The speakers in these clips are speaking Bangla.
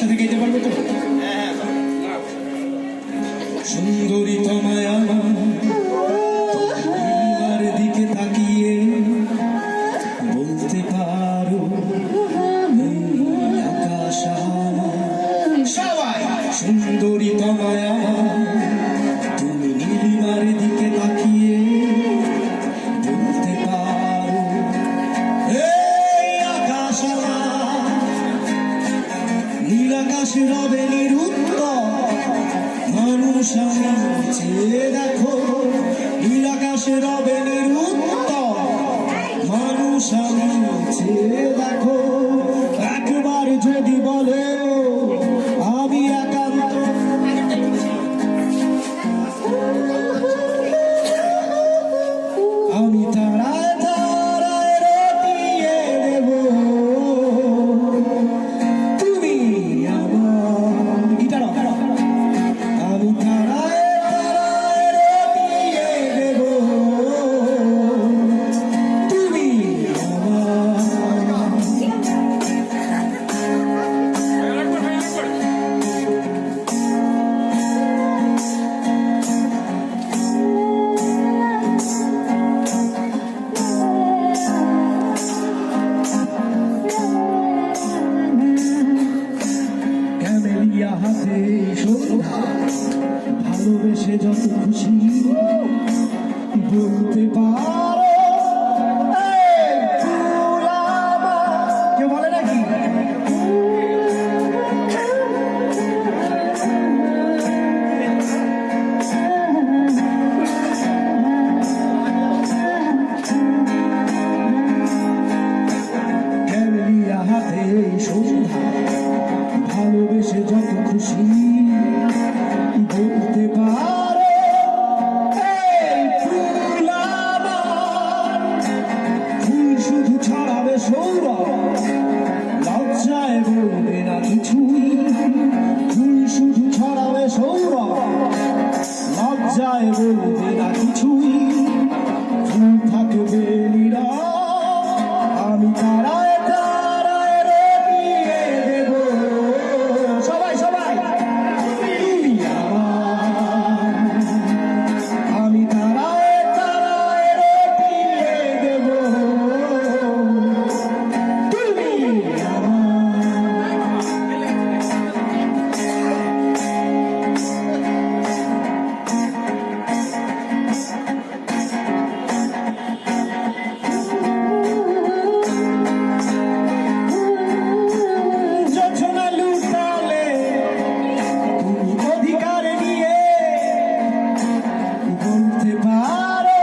একসাথে গাইতে পারবো তো? সুন্দরী তোমায় আমার দিকে তাকিয়ে বলতে পারো আকাশ সুন্দরী তোমায় তুমি নীলিমার দিকে তাকিয়ে বলতে পারো আকাশ নীল আকাশ রবে নিরুত্তর মানুষ চেয়ে দেখো নীল আকাশ রবে নিরুত্তর মানুষ চেয়ে দেখো একবার যদি বলে আমি একান্ত আমি তারায় তারায় রটিয়ে দেব তুমি আমার গিটার আমি তারায় তারায় রটিয়ে দেব তুমি ক্যামেলিয়া হাতে সন্ধ্যা ভালোবেসে যত খুশি বলতে পারো কেউ বলে নাকি ক্যামেলিয়া হাতে সন্ধ্যা ভালোবেসে যত খুশি বলতে পারো ফুল শুধু ছড়াবে সৌরভ লজ্জায় বলবে না কিছুই ফুল শুধু ছড়াবে সৌরভ লজ্জায় বলবে না কিছুই ফুল থাকবে নীরব আমি তারায় তারায় রটিয়ে দেব সবাই সবাই তুমি আমার আমি তারায় তারায় রটিয়ে দেব তুমি যোজনা লুটালে তুমি অধিকার নিয়ে বলতে পারো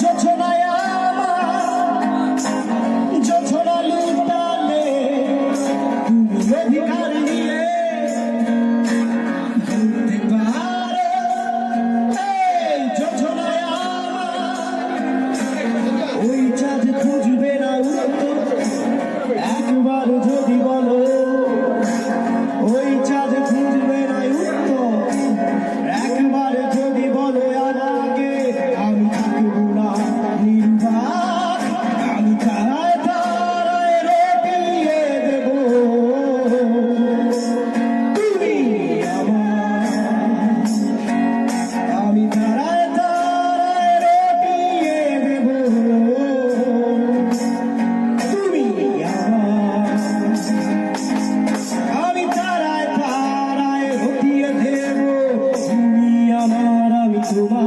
যোজনায় আমার যোজনা লুটালে তুমি অধিকার নিয়ে বলতে পারো যোজনায় আমার ওই চাঁদ খুঁজবে না উত্তর একবার যদি বলো ওই চাঁদ খুঁজবে না উত্তর একবার যদি বলো আমাকে আমি থাকবো না নির্বাক আমি তারায় তারায় রটিয়ে দেব তুমি আমার আমি তারায় তারায় রটিয়ে দেব তুমি আমার আমি তারায় তারায় রটিয়ে দেব তুমি আমার আমি তোমার